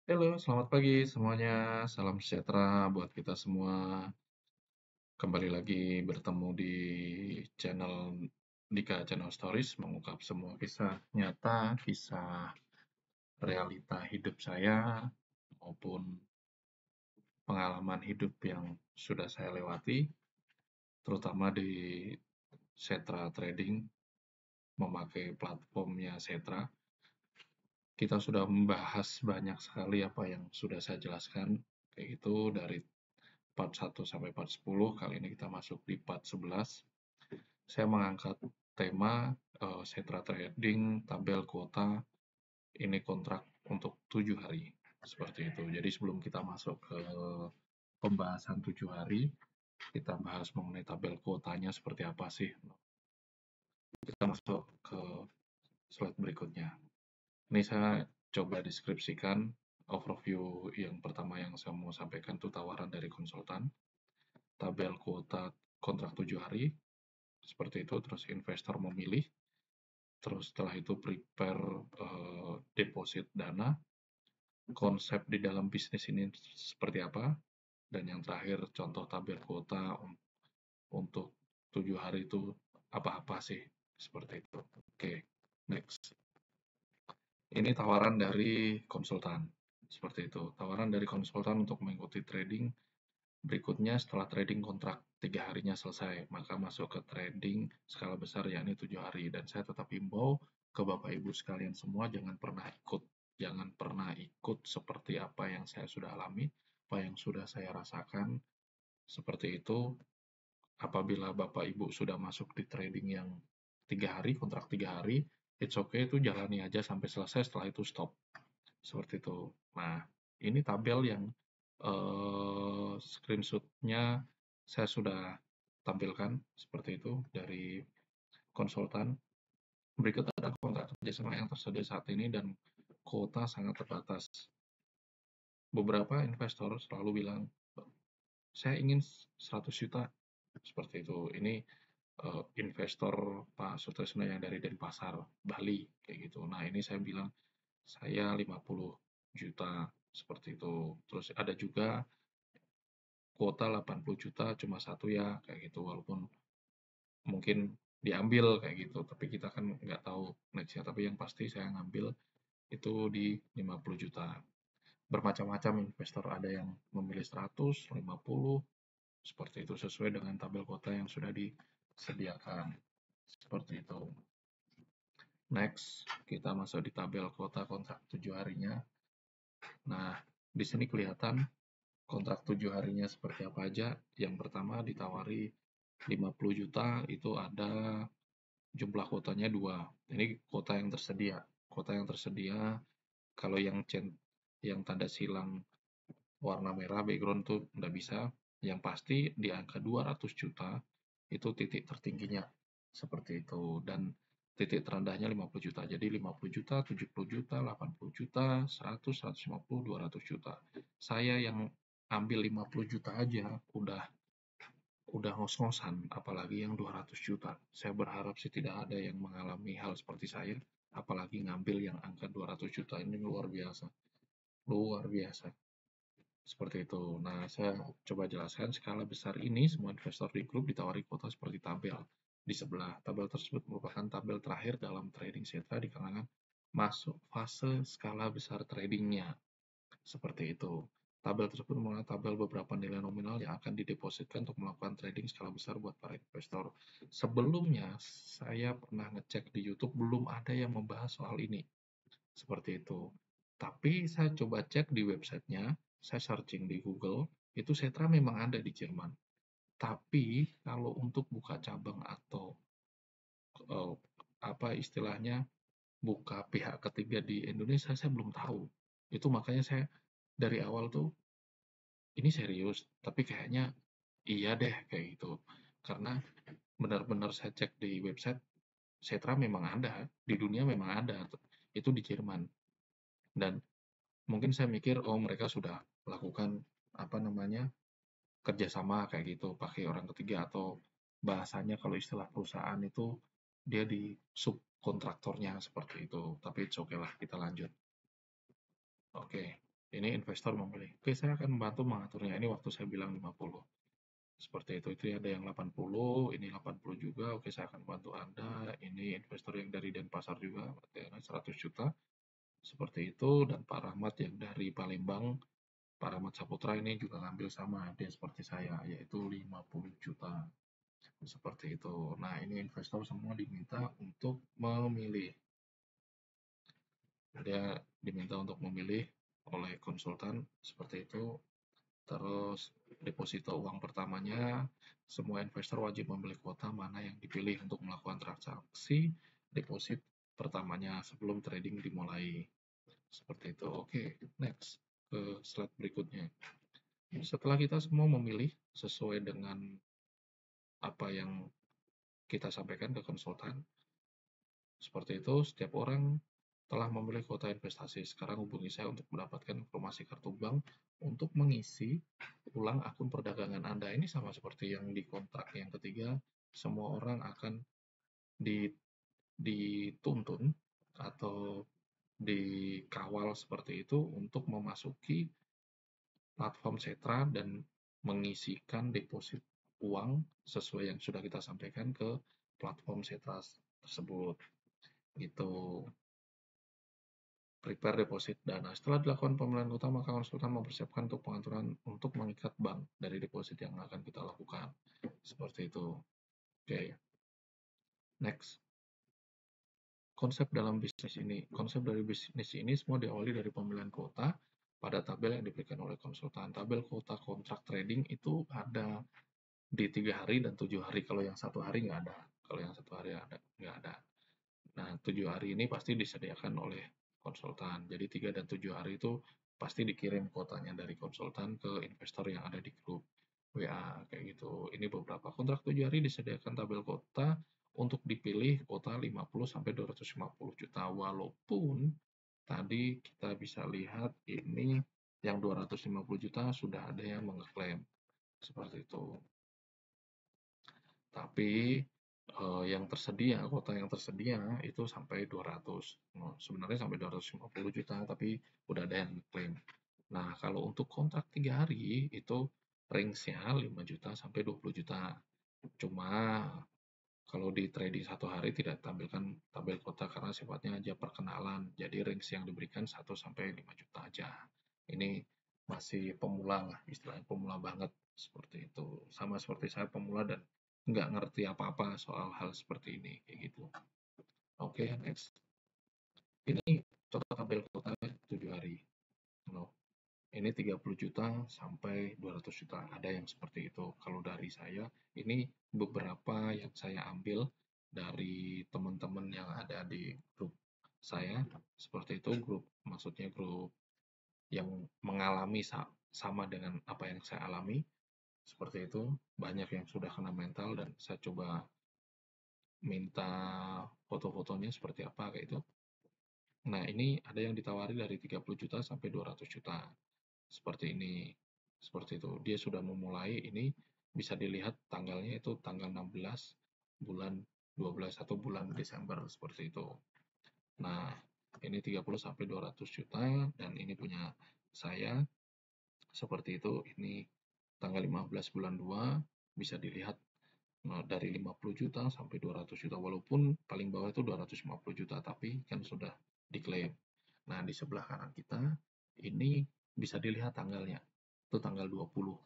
Halo, selamat pagi semuanya. Salam sejahtera buat kita semua. Kembali lagi bertemu di channel Dika Channel Stories, mengungkap semua kisah nyata, kisah realita hidup saya, maupun pengalaman hidup yang sudah saya lewati, terutama di Setra Trading, memakai platformnya Setra. Kita sudah membahas banyak sekali apa yang sudah saya jelaskan, kayak gitu dari part 1 sampai part 10. Kali ini kita masuk di part 11. Saya mengangkat tema Setra Trading, tabel kuota, ini kontrak untuk 7 hari. Seperti itu. Jadi sebelum kita masuk ke pembahasan 7 hari, kita bahas mengenai tabel kuotanya seperti apa sih. Kita masuk ke slide berikutnya. Ini saya coba deskripsikan overview yang pertama yang saya mau sampaikan itu tawaran dari konsultan, tabel kuota kontrak 7 hari, seperti itu, terus investor memilih, terus setelah itu prepare deposit dana, konsep di dalam bisnis ini seperti apa, dan yang terakhir contoh tabel kuota untuk 7 hari itu apa-apa sih, seperti itu. Oke, next. Ini tawaran dari konsultan, seperti itu. Tawaran dari konsultan untuk mengikuti trading berikutnya setelah trading kontrak 3 harinya selesai, maka masuk ke trading skala besar yakni 7 hari. Dan saya tetap himbau ke Bapak Ibu sekalian semua jangan pernah ikut. Jangan pernah ikut seperti apa yang saya sudah alami, apa yang sudah saya rasakan. Seperti itu, apabila Bapak Ibu sudah masuk di trading yang 3 hari, kontrak 3 hari, it's okay itu jalani aja sampai selesai, setelah itu stop. Seperti itu. Nah, ini tabel yang screenshotnya saya sudah tampilkan seperti itu dari konsultan. Berikut ada kontrak kerjasama yang tersedia saat ini dan kuota sangat terbatas. Beberapa investor selalu bilang, saya ingin 100 juta, seperti itu. Ini investor Pak Sutrisno yang dari Denpasar, Bali, kayak gitu. Nah, ini saya bilang, saya 50 juta, seperti itu. Terus ada juga kuota 80 juta cuma satu ya, kayak gitu. Walaupun mungkin diambil kayak gitu, tapi kita kan nggak tahu nextnya. Tapi yang pasti saya ngambil itu di 50 juta. Bermacam-macam investor, ada yang memilih 100, 50, seperti itu sesuai dengan tabel kuota yang sudah disediakan. Seperti itu. Next, kita masuk di tabel kuota kontrak 7 harinya. Nah, di sini kelihatan kontrak 7 harinya seperti apa aja. Yang pertama ditawari 50 juta, itu ada jumlah kuotanya 2. Ini kuota yang tersedia. Kuota yang tersedia, kalau yang tanda silang warna merah background tuh nggak bisa. Yang pasti di angka 200 juta itu titik tertingginya. Seperti itu. Dan titik terendahnya 50 juta. Jadi 50 juta, 70 juta, 80 juta, 100, 150, 200 juta. Saya yang ambil 50 juta aja udah ngos-ngosan, apalagi yang 200 juta. Saya berharap sih tidak ada yang mengalami hal seperti saya, apalagi ngambil yang angka 200 juta ini luar biasa. Luar biasa. Seperti itu. Nah, saya coba jelaskan skala besar ini semua investor di grup ditawari kuota seperti tabel di sebelah. Tabel tersebut merupakan tabel terakhir dalam trading Setra di kalangan masuk fase skala besar tradingnya. Seperti itu. Tabel tersebut merupakan tabel beberapa nilai nominal yang akan didepositkan untuk melakukan trading skala besar buat para investor. Sebelumnya, saya pernah ngecek di YouTube, belum ada yang membahas soal ini. Seperti itu. Tapi saya coba cek di websitenya, saya searching di Google, itu Setra memang ada di Jerman. Tapi kalau untuk buka cabang atau eh, apa istilahnya buka pihak ketiga di Indonesia, saya belum tahu. Itu makanya saya dari awal tuh ini serius, tapi kayaknya iya deh kayak gitu. Karena benar-benar saya cek di website, Setra memang ada, di dunia memang ada, itu di Jerman. Dan mungkin saya mikir, oh mereka sudah lakukan apa namanya kerjasama kayak gitu, pakai orang ketiga atau bahasanya kalau istilah perusahaan itu dia di subkontraktornya seperti itu. Tapi it's okay lah, kita lanjut. Oke, Ini investor memilih. Oke, saya akan membantu mengaturnya. Ini waktu saya bilang 50. Seperti itu. Itu ada yang 80, ini 80 juga. Oke, saya akan bantu Anda. Ini investor yang dari Denpasar juga, berarti 100 juta. Seperti itu. Dan Pak Rahmat yang dari Palembang, Pak Rahmat Saputra ini juga ngambil sama. Dia seperti saya, yaitu 50 juta. Seperti itu. Nah, ini investor semua diminta untuk memilih. Dia diminta untuk memilih oleh konsultan seperti itu. Terus deposito uang pertamanya, semua investor wajib memilih kuota mana yang dipilih untuk melakukan transaksi deposit pertamanya sebelum trading dimulai. Seperti itu. Oke, next ke slide berikutnya. Setelah kita semua memilih sesuai dengan apa yang kita sampaikan ke konsultan, seperti itu, setiap orang telah memilih kuota investasi. Sekarang hubungi saya untuk mendapatkan informasi kartu bank untuk mengisi ulang akun perdagangan Anda. Ini sama seperti yang di kontrak yang ketiga, semua orang akan dituntun atau dikawal seperti itu untuk memasuki platform Setra dan mengisikan deposit uang sesuai yang sudah kita sampaikan ke platform Setra tersebut. Gitu. Prepare deposit dana. Setelah dilakukan pemilihan utama, maka konsultan mempersiapkan untuk pengaturan untuk mengikat bank dari deposit yang akan kita lakukan. Seperti itu. Oke, next. Konsep dalam bisnis ini. Konsep dari bisnis ini semua diawali dari pemilihan kuota pada tabel yang diberikan oleh konsultan. Tabel kuota kontrak trading itu ada di 3 hari dan 7 hari. Kalau yang 1 hari nggak ada. Kalau yang 1 hari nggak ada. Nah, 7 hari ini pasti disediakan oleh konsultan. Jadi 3 dan 7 hari itu pasti dikirim kuotanya dari konsultan ke investor yang ada di grup WA kayak gitu. Ini beberapa kontrak 7 hari disediakan tabel kuota untuk dipilih kuota 50 sampai 250 juta. Walaupun tadi kita bisa lihat ini yang 250 juta sudah ada yang mengklaim seperti itu. Tapi yang tersedia, kuota yang tersedia itu sampai 200. Sebenarnya sampai 250 juta, tapi udah ada yang klaim. Nah, kalau untuk kontrak 3 hari itu range-nya 5 juta sampai 20 juta. Cuma kalau di trading 1 hari tidak tampilkan tabel kuota karena sifatnya aja perkenalan. Jadi range yang diberikan 1 sampai 5 juta aja. Ini masih pemula lah, istilahnya pemula banget seperti itu. Sama seperti saya pemula dan nggak ngerti apa-apa soal hal seperti ini kayak gitu. Oke, next. Ini contoh tabel kuota 7 hari. No. Ini 30 juta sampai 200 juta. Ada yang seperti itu. Kalau dari saya, ini beberapa yang saya ambil dari teman-teman yang ada di grup saya. Seperti itu, grup maksudnya grup yang mengalami sama dengan apa yang saya alami. Seperti itu, banyak yang sudah kena mental dan saya coba minta foto-fotonya seperti apa kayak itu. Nah, ini ada yang ditawari dari 30 juta sampai 200 juta. Seperti ini. Seperti itu. Dia sudah memulai ini bisa dilihat tanggalnya itu tanggal 16 bulan 12 atau bulan Desember seperti itu. Nah, ini 30 sampai 200 juta dan ini punya saya seperti itu. Ini tanggal 15 bulan 2 bisa dilihat dari 50 juta sampai 200 juta, walaupun paling bawah itu 250 juta, tapi kan sudah diklaim. Nah, di sebelah kanan kita, ini bisa dilihat tanggalnya, itu tanggal 20,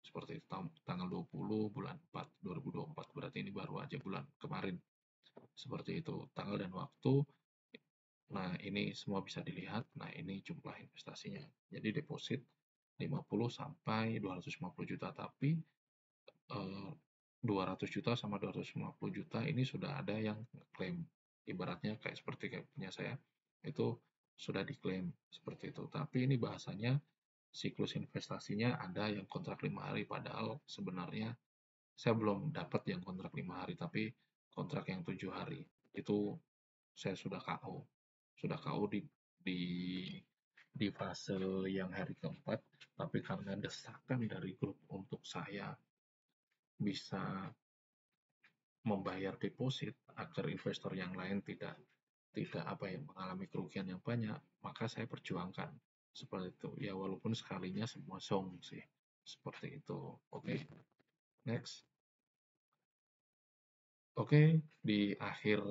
seperti itu, tanggal 20 bulan 4, 2024, berarti ini baru aja bulan kemarin, seperti itu, tanggal dan waktu. Nah, ini semua bisa dilihat, nah ini jumlah investasinya, jadi deposit 50 sampai 250 juta, tapi 200 juta sama 250 juta ini sudah ada yang klaim. Ibaratnya kayak punya saya, itu sudah diklaim seperti itu. Tapi ini bahasanya siklus investasinya ada yang kontrak 5 hari, padahal sebenarnya saya belum dapat yang kontrak 5 hari, tapi kontrak yang 7 hari. Itu saya sudah KO. Sudah KO di, di fase yang hari keempat, tapi karena desakan dari grup untuk saya bisa membayar deposit agar investor yang lain tidak tidak apa ya mengalami kerugian yang banyak, maka saya perjuangkan seperti itu. Ya walaupun sekalinya semua song sih, seperti itu. Oke, next. Oke, di akhir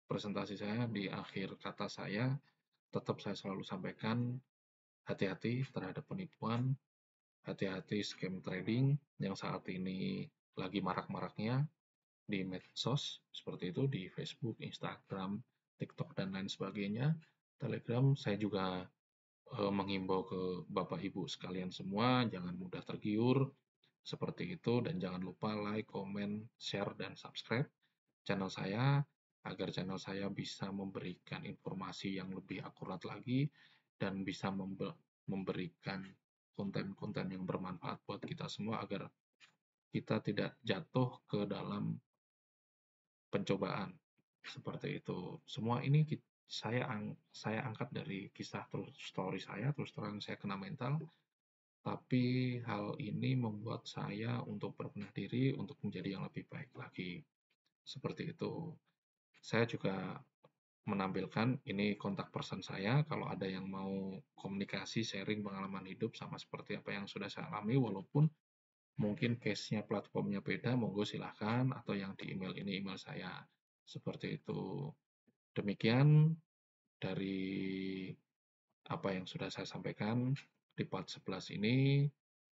presentasi saya, di akhir kata saya, tetap saya selalu sampaikan hati-hati terhadap penipuan, hati-hati scam trading yang saat ini lagi marak-maraknya di medsos, seperti itu di Facebook, Instagram, TikTok, dan lain sebagainya. Telegram, saya juga menghimbau ke Bapak Ibu sekalian semua, jangan mudah tergiur seperti itu, dan jangan lupa like, komen, share, dan subscribe channel saya, agar channel saya bisa memberikan informasi yang lebih akurat lagi, dan bisa memberikan konten-konten yang bermanfaat buat kita semua, agar kita tidak jatuh ke dalam pencobaan seperti itu. Semua ini saya angkat dari kisah true story saya, terus terang saya kena mental, tapi hal ini membuat saya untuk berbenah diri untuk menjadi yang lebih baik lagi. Seperti itu. Saya juga menampilkan ini kontak person saya, kalau ada yang mau komunikasi, sharing pengalaman hidup sama seperti apa yang sudah saya alami, walaupun mungkin case-nya platformnya beda, monggo silahkan, atau yang di email ini email saya. Seperti itu. Demikian dari apa yang sudah saya sampaikan di part 11 ini.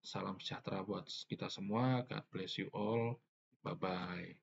Salam sejahtera buat kita semua. God bless you all. Bye-bye.